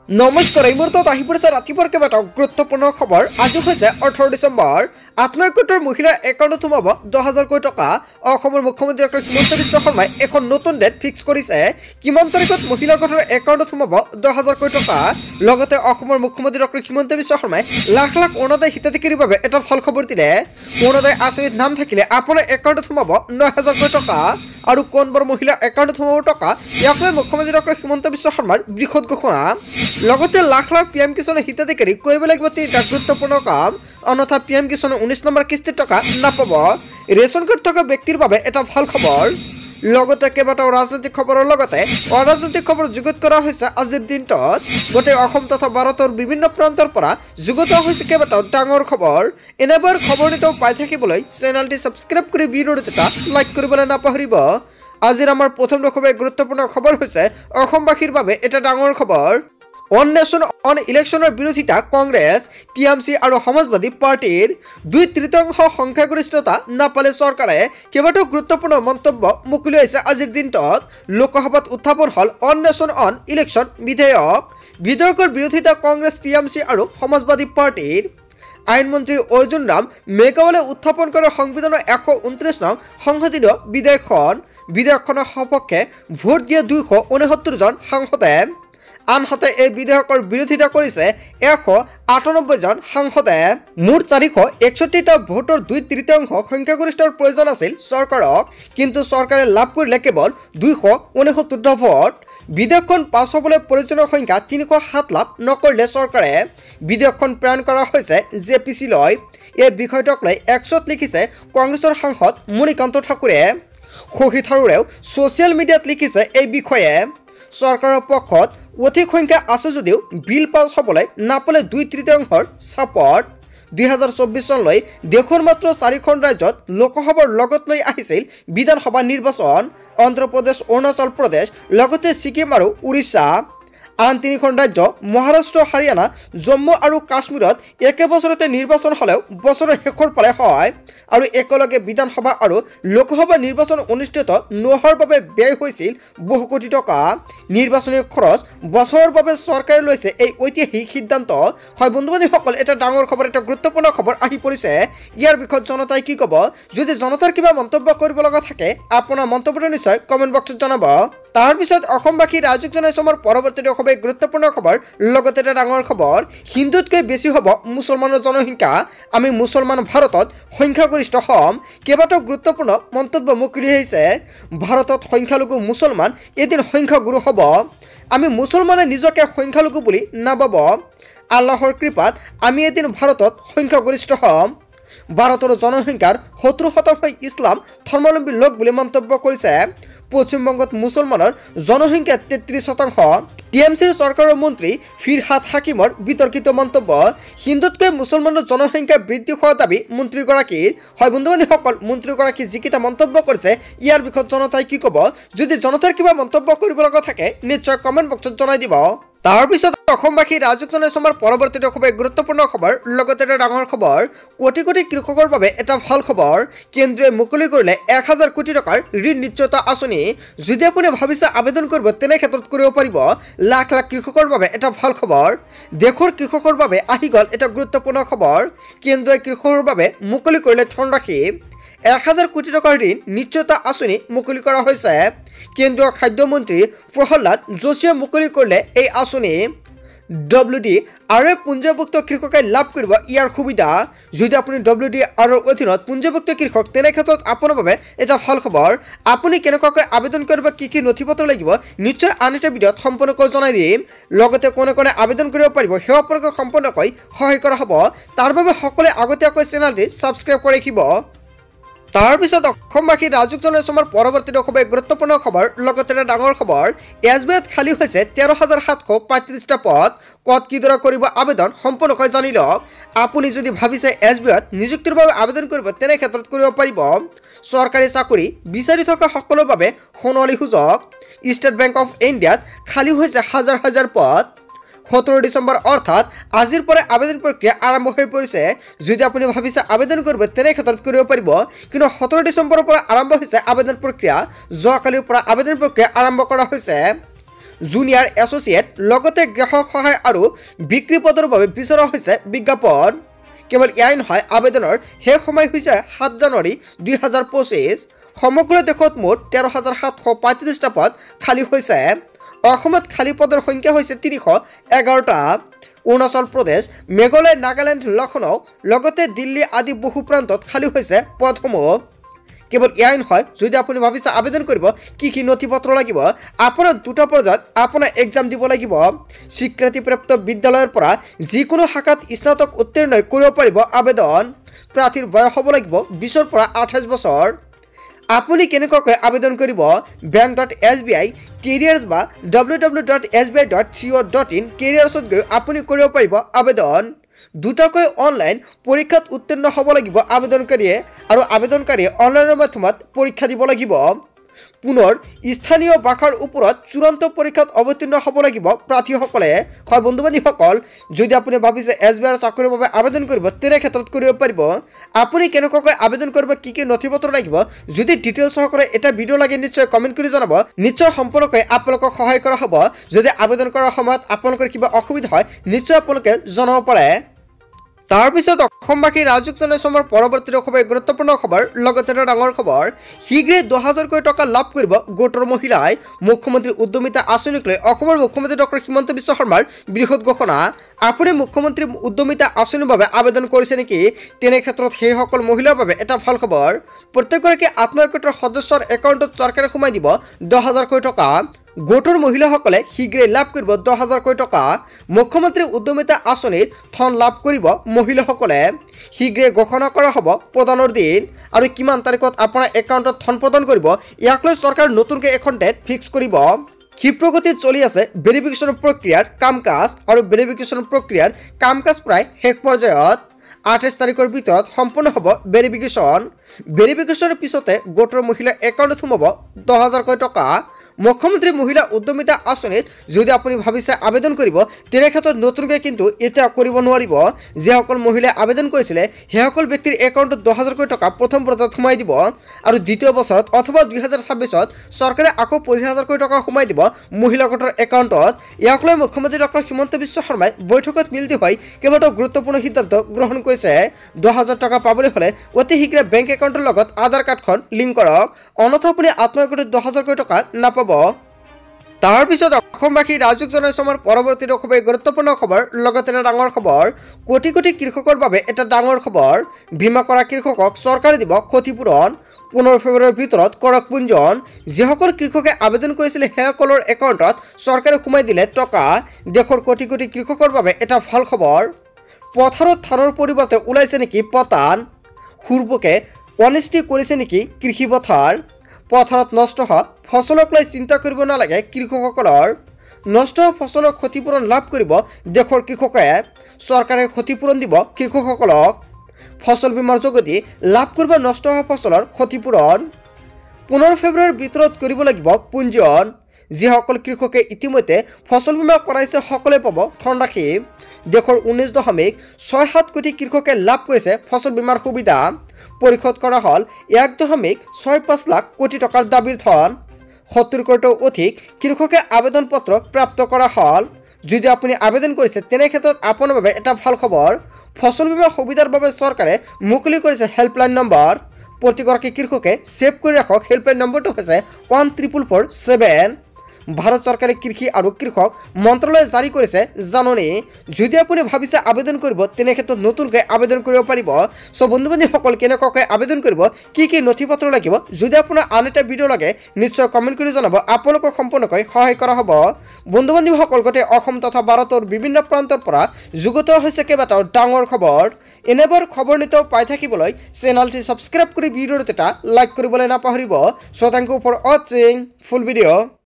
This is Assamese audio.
নমস্কাৰ এই মুহূৰ্তত আহি পৰিছে ৰাতিপুৱাৰ কেইবাটাও গুৰুত্বপূৰ্ণ খবৰ। আজি হৈছে 18 ডিচেম্বৰ। আত্মসহায়ক মহিলাৰ একাউণ্টত সোমাব 10,000 কোটি টকা। অসমৰ মুখ্যমন্ত্ৰী ডক্টৰ হিমন্ত বিশ্ব শৰ্মাই এখন নতুন ডেট ফিক্স কৰিছে। কিমান তাৰিখত মহিলা গোটৰ একাউণ্টত সোমাব 10,000 কোটি টকা। লগতে অসমৰ মুখ্যমন্ত্ৰী ডক্টৰ হিমন্ত বিশ্ব শৰ্মাই লাখ লাখ অৰুণোদয় হিতাধিকাৰীৰ বাবে এটা ভাল খবৰ দিলে। অৰুণোদয় আঁচনিত নাম থাকিলে আপোনাৰ একাউণ্টত সোমাব 9,000 কোটি টকা। আৰু কোনবোৰ মহিলাৰ একাউণ্টত সোমাব টকা, ইয়াক লৈ মুখ্যমন্ত্ৰী ডক্টৰ হিমন্ত বিশ্ব শৰ্মাৰ বৃহৎ ঘোষণা। লগতে লাখ লাখ পিএম কিষাণৰ হিতাধিকাৰী কৰিব লাগিব 3টা গুৰুত্বপূৰ্ণ কাম, অন্যথা পিএম কিষাণৰ 19 নম্বৰ কিস্তিৰ টকা নাপাব। ৰেচন কাৰ্ড থকা ব্যক্তিৰ বাবে এটা ভাল খবৰ। লগতে কেইবাটাও ৰাজনৈতিক খবৰৰ লগতে অৰাজনৈতিক খবৰ যুগুত কৰা হৈছে আজিৰ দিনটোত। গোটেই অসম তথা ভাৰতৰ বিভিন্ন প্ৰান্তৰ পৰা যুগুত হৈছে কেইবাটাও ডাঙৰ খবৰ। এনেবোৰ খবৰ নিতৌ পাই থাকিবলৈ চেনেলটি ছাবস্ক্ৰাইব কৰি ভিডিঅ'টো এটা লাইক কৰিবলৈ নাপাহৰিব। আজিৰ আমাৰ প্ৰথম খুবেই গুৰুত্বপূৰ্ণ খবৰ হৈছে অসমবাসীৰ বাবে এটা ডাঙৰ খবৰ। অন নেশ্যন অন ইলেকশ্যনৰ বিৰোধিতা কংগ্ৰেছ, টিএমচি আৰু সমাজবাদী পাৰ্টিৰ 2/3 সংখ্যাগৰিষ্ঠতা নাপালে চৰকাৰে কেইবাটাও গুৰুত্বপূৰ্ণ মন্তব্য মুকলি হৈছে আজিৰ দিনটোত। লোকসভাত উত্থাপন হ'ল অন নেশ্যন অন ইলেকশ্যন বিধেয়কৰ বিৰোধিতা কংগ্ৰেছ, টিএমচি আৰু সমাজবাদী পাৰ্টিৰ। আইনমন্ত্ৰী অৰ্জুন ৰাম মেঘৱালে উত্থাপন কৰা সংবিধানৰ 129 নং সংশোধনীয় বিধেয়কখনৰ সপক্ষে ভোট দিয়ে 269 জন সাংসদে। আনহাতে এই বিধেয়কৰ বিৰোধিতা কৰিছে 198 জন সাংসদে। মুঠ 461টা ভোটৰ 2/3 সংখ্যাগৰিষ্ঠৰ প্ৰয়োজন আছিল চৰকাৰক, কিন্তু চৰকাৰে লাভ কৰিলে কেৱল 269টা ভোট। বিধেয়কখন পাছ হ'বলৈ প্ৰয়োজনীয় সংখ্যা 307 লাভ নকৰিলে চৰকাৰে। বিধেয়কখন প্ৰেৰণ কৰা হৈছে জেপিচিলৈ। এই বিষয়টোক লৈ এক্সত লিখিছে কংগ্ৰেছৰ সাংসদ মণিকান্ত ঠাকুৰে। শশী থাৰুৰেও ছ'চিয়েল মিডিয়াত লিখিছে এই বিষয়ে। চৰকাৰৰ পক্ষত অধিক সংখ্যা আছে যদিও বিল পাছ হ'বলৈ নাপালে 2/3 ছাপৰ্ট। 2024 চনলৈ দেশৰ মাত্ৰ 4খন ৰাজ্যত লোকসভাৰ লগত লৈ আহিছিল বিধানসভা নিৰ্বাচন, অন্ধ্ৰপ্ৰদেশ, অৰুণাচল প্ৰদেশ, লগতে ছিকিম আৰু উৰিষ্যা। আন 3খন ৰাজ্য মহাৰাষ্ট্ৰ, হাৰিয়ানা, জম্মু আৰু কাশ্মীৰত একে বছৰতে নিৰ্বাচন হ'লেও বছৰৰ শেষৰ ফালে হয়। আৰু একেলগে বিধানসভা আৰু লোকসভা নিৰ্বাচন অনুষ্ঠিত নোহোৱাৰ বাবে ব্যয় হৈছিল বহু কোটি টকা। নিৰ্বাচনী খৰচ বছৰৰ বাবে চৰকাৰে লৈছে এই ঐতিহাসিক সিদ্ধান্ত। হয় বন্ধু-বান্ধৱীসকল, এটা ডাঙৰ খবৰ, এটা গুৰুত্বপূৰ্ণ খবৰ আহি পৰিছে। ইয়াৰ বিষয়ত জনতাই কি ক'ব? যদি জনতাৰ কিবা মন্তব্য কৰিব লগা থাকে আপোনাৰ মন্তব্যটো নিশ্চয় কমেণ্ট বক্সত জনাব। তাৰপিছত অসমবাসী ৰাইজক জনাইছো আমাৰ পৰৱৰ্তী খুবেই গুৰুত্বপূৰ্ণ খবৰ। লগতে এটা ডাঙৰ খবৰ, হিন্দুতকৈ বেছি হ'ব মুছলমানৰ জনসংখ্যা, আমি মুছলমান ভাৰতত সংখ্যাগৰিষ্ঠ হ'ম। কেইবাটাও গুৰুত্বপূৰ্ণ মন্তব্য মুকলি হৈছে। ভাৰতত সংখ্যালঘু মুছলমান এদিন সংখ্যাগুৰু হ'ব। আমি মুছলমানে নিজকে সংখ্যালঘু বুলি নাভাব। আল্লাহৰ কৃপাত আমি এদিন ভাৰতত সংখ্যাগৰিষ্ঠ হ'ম। ভাৰতৰ জনসংখ্যাৰ 70% ইছলাম ধৰ্মাৱলম্বী লোক বুলি মন্তব্য কৰিছে। পশ্চিমবংগত মুছলমানৰ জনসংখ্যা 33%। টিএমচিৰ চৰকাৰৰ মন্ত্ৰী ফিৰহাদ হাকিমৰ বিতৰ্কিত মন্তব্য। হিন্দুতকৈ মুছলমানৰ জনসংখ্যা বৃদ্ধি হোৱা দাবী মন্ত্ৰীগৰাকীৰ। হয় বন্ধু-বান্ধৱীসকল, মন্ত্ৰীগৰাকী যিকেইটা মন্তব্য কৰিছে ইয়াৰ বিষয়ত জনতাই কি ক'ব? যদি জনতাৰ কিবা মন্তব্য কৰিব লগা থাকে নিশ্চয় কমেণ্ট বক্সত জনাই দিব। তাৰপিছত অসমবাসী ৰাইজক জনাইছো আমাৰ পৰৱৰ্তী খুবেই গুৰুত্বপূৰ্ণ খবৰ। লগতে এটা ডাঙৰ খবৰ, কোটি কোটি কৃষকৰ বাবে এটা ভাল খবৰ। কেন্দ্ৰই মুকলি কৰিলে 1,000 কোটি টকাৰ ঋণ নিশ্চয়তা আঁচনি। যদি আপুনি ভাবিছে আবেদন কৰিব তেনে ক্ষেত্ৰত কৰিব পাৰিব। লাখ লাখ কৃষকৰ বাবে এটা ভাল খবৰ। দেশৰ কৃষকৰ বাবে আহি গ'ল এটা গুৰুত্বপূৰ্ণ খবৰ। কেন্দ্ৰই কৃষকৰ বাবে মুকলি কৰিলে ধনৰাশি। 1,000 কোটি টকাৰ ঋণ নিশ্চয়তা আঁচনি মুকলি কৰা হৈছে। কেন্দ্ৰীয় খাদ্যমন্ত্ৰী প্ৰহ্লাদ যোশীয়ে মুকলি কৰিলে এই আঁচনি। WDR পুঞ্জীভুক্ত কৃষকে লাভ কৰিব ইয়াৰ সুবিধা। যদি আপুনি WDR অধীনত পুঞ্জীভুক্ত কৃষক তেনে ক্ষেত্ৰত আপোনাৰ বাবে এটা ভাল খবৰ। আপুনি কেনেকুৱাকৈ আবেদন কৰিব, কি কি নথিপত্ৰ লাগিব নিশ্চয় আন এটা ভিডিঅ'ত সম্পূৰ্ণকৈ জনাই দিম। লগতে কোনে কোনে আবেদন কৰিব পাৰিব সেই সম্পৰ্কে সম্পূৰ্ণকৈ সহায় কৰা হ'ব। তাৰ বাবে সকলোৱে আগতীয়াকৈ চেনেলটি ছাবস্ক্ৰাইব কৰি ৰাখিব। তাৰপিছত অসমবাসী ৰাইজক জনাইছো আমাৰ পৰৱৰ্তী খুবেই গুৰুত্বপূৰ্ণ খবৰ। লগতে এটা ডাঙৰ খবৰ, SBIত খালী হৈছে 13,735টা পদ। ক'ত কিদৰে কৰিব আবেদন সম্পূৰ্ণকৈ জানি লওক। আপুনি যদি ভাবিছে SBIত নিযুক্তিৰ বাবে আবেদন কৰিব তেনে ক্ষেত্ৰত কৰিব পাৰিব। চৰকাৰী চাকৰি বিচাৰি থকা সকলৰ বাবে সোণালী সুযোগ। ষ্টেট বেংক অফ ইণ্ডিয়াত খালী হৈছে হাজাৰ হাজাৰ পদ। 17 ডিচেম্বৰ অৰ্থাৎ আজিৰ পৰা আবেদন প্ৰক্ৰিয়া আৰম্ভ হৈ পৰিছে। যদি আপুনি ভাবিছে আবেদন কৰিব তেনে ক্ষেত্ৰত কৰিব পাৰিব, কিন্তু 17 ডিচেম্বৰৰ পৰা আৰম্ভ হৈছে আবেদন প্ৰক্ৰিয়া। যোৱাকালিৰ পৰা আবেদন প্ৰক্ৰিয়া আৰম্ভ কৰা হৈছে। জুনিয়ৰ এছ'চিয়েট লগতে গ্ৰাহক সহায় আৰু বিক্ৰী পদৰ বাবে বিচৰা হৈছে বিজ্ঞাপন। কেৱল এয়াই নহয়, আবেদনৰ শেষ সময় হৈছে 7 জানুৱাৰী 2025। সমগ্ৰ দেশত মুঠ 13,735টা পদ খালী হৈছে। অসমত খালী পদৰ সংখ্যা হৈছে 311টা। অৰুণাচল প্ৰদেশ, মেঘালয়, নাগালেণ্ড, লক্ষ্ণৌ লগতে দিল্লী আদি বহু প্ৰান্তত খালী হৈছে পদসমূহ। কেৱল এয়াই নহয়, যদি আপুনি ভাবিছে আবেদন কৰিব কি নথি পত্ৰ লাগিব, আপোনাৰ 2টা পৰ্যায়ত আপোনাৰ এক্সাম দিব লাগিব। স্বীকৃতিপ্ৰাপ্ত বিদ্যালয়ৰ পৰা যিকোনো শাখাত স্নাতক উত্তীৰ্ণ কৰিব পাৰিব আবেদন। প্ৰাৰ্থীৰ বয়স হ'ব লাগিব 20ৰ পৰা 28 বছৰ। আপুনি কেনেকুৱাকৈ আবেদন কৰিব? bank.sbi কেৰিয়াৰ্ছ বা www.sbi.co.in কেৰিয়াৰ্ছত গৈ আপুনি কৰিব পাৰিব আবেদন। দুটাকৈ অনলাইন পৰীক্ষাত উত্তীৰ্ণ হ'ব লাগিব আবেদনকাৰীয়ে, আৰু আবেদনকাৰীয়ে অনলাইনৰ মাধ্যমত পৰীক্ষা দিব লাগিব। পুনৰ স্থানীয় ভাষাৰ ওপৰত চূড়ান্ত পৰীক্ষাত অৱতীৰ্ণ হ'ব লাগিব প্ৰাৰ্থীসকলে। হয় বন্ধু বান্ধৱীসকল, যদি আপুনি ভাবিছে SBIৰ চাকৰিৰ বাবে আবেদন কৰিব, তেনে ক্ষেত্ৰত কৰিব পাৰিব। আপুনি কেনেকুৱাকৈ আবেদন কৰিব, কি নথি পত্ৰ লাগিব, যদি ডিটেইলছ সহকাৰে এটা ভিডিঅ' লাগে নিশ্চয় কমেণ্ট কৰি জনাব। নিশ্চয় সম্পূৰ্ণকৈ আপোনালোকক সহায় কৰা হ'ব। যদি আবেদন কৰাৰ সময়ত আপোনালোকৰ কিবা অসুবিধা হয়, নিশ্চয় আপোনালোকে জনাব পাৰে। তাৰপিছত অসমবাসী ৰাজুক জনসমৰ পৰৱৰ্তী খুবেই গুৰুত্বপূৰ্ণ খবৰ, লগতে এটা ডাঙৰ খবৰ। শীঘ্ৰে 10,000 টকা লাভ কৰিব গোটৰ মহিলাই। মুখ্যমন্ত্ৰী উদ্যমিতা আঁচনিক লৈ অসমৰ মুখ্যমন্ত্ৰী ডক্টৰ হিমন্ত বিশ্ব শৰ্মাৰ বৃহৎ ঘোষণা। আপুনি মুখ্যমন্ত্ৰী উদ্যমিতা আঁচনিৰ বাবে আবেদন কৰিছে নেকি? তেনে ক্ষেত্ৰত সেইসকল মহিলাৰ বাবে এটা ভাল খবৰ। প্ৰত্যেকগৰাকী আত্মসহায়ক গোটৰ সদস্যৰ একাউণ্টত চৰকাৰে সোমাই দিব 10,000 টকা। গোটৰ মহিলাসকলে শীঘ্ৰেই লাভ কৰিব 10,000 টকা। মুখ্যমন্ত্ৰী উদ্যমিতা আঁচনিৰ ধন লাভ কৰিব মহিলাসকলে। শীঘ্ৰে ঘোষণা কৰা হ'ব প্ৰদানৰ দিন আৰু কিমান তাৰিখত আপোনাৰ একাউণ্টত ধন প্ৰদান কৰিব, ইয়াক লৈ চৰকাৰ নতুনকৈ এখন ডেট ফিক্স কৰিব। ক্ষিপ্ৰগতিত চলি আছে ভেৰিফিকেশ্যন প্ৰক্ৰিয়াৰ কাম কাজ, আৰু ভেৰিফিকেশ্যন প্ৰক্ৰিয়াৰ কাম কাজ প্ৰায় শেষ পৰ্যায়ত। 28 তাৰিখৰ ভিতৰত সম্পূৰ্ণ হ'ব ভেৰিফিকেশ্যন। ভেৰিফিকেশ্যনৰ পিছতে গোটৰ মহিলাৰ একাউণ্টত সোমাব 10,000 টকা। মুখ্যমন্ত্ৰী মহিলা উদ্যমিতা আঁচনিত যদি আপুনি ভাবিছে আবেদন কৰিব, তেনে ক্ষেত্ৰত নতুনকৈ কিন্তু এতিয়া কৰিব নোৱাৰিব। যিসকল মহিলাই আবেদন কৰিছিলে সেইসকল ব্যক্তিৰ একাউণ্টত 10,000 টকা প্ৰথম পৰ্যায়ত সোমাই দিব, আৰু দ্বিতীয় বছৰত অথবা 2026ত চৰকাৰে আকৌ 25,000 টকা সোমাই দিব মহিলা গোটৰ একাউণ্টত। ইয়াক লৈ মুখ্যমন্ত্ৰী ডক্টৰ হিমন্ত বিশ্ব শৰ্মাই বৈঠকত মিলিত হৈ কেইবাটাও গুৰুত্বপূৰ্ণ সিদ্ধান্ত গ্ৰহণ কৰিছে। 10,000 টকা পাবলৈ হ'লে অতি শীঘ্ৰে বেংক একাউণ্টৰ লগত আধাৰ কাৰ্ডখন লিংক কৰক, অন্যথা আপুনি আত্মসহায়ক গোটত 10,000 টকা নাপাব। তাৰপিছত অসমবাসী ৰাজুক জনসমৰ পৰৱৰ্তী খুবেই গুৰুত্বপূৰ্ণ খবৰ, লগতে এটা ডাঙৰ খবৰ। কোটি কোটি কৃষকৰ বাবে এটা ডাঙৰ খবৰ। বীমা কৰা কৃষকক চৰকাৰে দিব ক্ষতিপূৰণ। 15 ফেব্ৰুৱাৰীৰ ভিতৰত কৰক পঞ্জীয়ন। যিসকল কৃষকে আবেদন কৰিছিলে সেইসকলৰ একাউণ্টত চৰকাৰে সোমাই দিলে টকা। দেশৰ কোটি কোটি কৃষকৰ বাবে এটা ভাল খবৰ। পথাৰত ধানৰ পৰিৱৰ্তে ওলাইছে নেকি পতান? সুৰপোকে অনিষ্টি কৰিছে নেকি কৃষি পথাৰ? পথাৰত নষ্ট হোৱা ফচলক লৈ চিন্তা কৰিব নালাগে কৃষকসকলৰ। নষ্ট হোৱা ফচলৰ ক্ষতিপূৰণ লাভ কৰিব দেশৰ কৃষকে। চৰকাৰে ক্ষতিপূৰণ দিব কৃষকসকলক। ফচল বীমাৰ যোগেদি লাভ কৰিব নষ্ট হোৱা ফচলৰ ক্ষতিপূৰণ। 15 ফেব্ৰুৱাৰীৰ ভিতৰত কৰিব লাগিব পঞ্জীয়ন। যিসকল কৃষকে ইতিমধ্যে ফচল বীমা কৰাইছে সকলোৱে পাব ধনৰাশি। দেশৰ 19.67 কোটি কৃষকে লাভ কৰিছে ফচল বীমাৰ সুবিধা। পৰিশোধ কৰা হ'ল 1.65 লাখ কোটি টকাৰ দাবীৰ ধন। 70 কোটিৰো অধিক কৃষকে আবেদন পত্ৰ প্ৰাপ্ত কৰা হ'ল। যদি আপুনি আবেদন কৰিছে তেনে ক্ষেত্ৰত আপোনাৰ বাবে এটা ভাল খবৰ। ফচল বীমা সুবিধাৰ বাবে চৰকাৰে মুকলি কৰিছে হেল্পলাইন নম্বৰ। প্ৰতিগৰাকী কৃষকে ছেভ কৰি ৰাখক হেল্পলাইন নম্বৰটো হৈছে 14447। ভাৰত চৰকাৰে কৃষি আৰু কৃষক মন্ত্ৰালয়ে জাৰি কৰিছে জাননী। যদি আপুনি ভাবিছে আবেদন কৰিব, তেনে ক্ষেত্ৰত নতুনকৈ আবেদন কৰিব পাৰিব। চ' বন্ধু বান্ধৱীসকল, কেনেকুৱাকৈ আবেদন কৰিব, কি নথি পত্ৰ লাগিব, যদি আপোনাৰ আন এটা ভিডিঅ' লাগে নিশ্চয় কমেণ্ট কৰি জনাব, আপোনালোকক সম্পূৰ্ণকৈ সহায় কৰা হ'ব। বন্ধু বান্ধৱীসকল, গোটেই অসম তথা ভাৰতৰ বিভিন্ন প্ৰান্তৰ পৰা যুগুত হৈছে কেইবাটাও ডাঙৰ খবৰ। এনেবোৰ খবৰ নিতৌ পাই থাকিবলৈ চেনেলটি ছাবস্ক্ৰাইব কৰি ভিডিঅ'টো এটা লাইক কৰিবলৈ নাপাহৰিব। চ' থেংক ইউ ফৰ ৱাচিং ফুল ভিডিঅ'।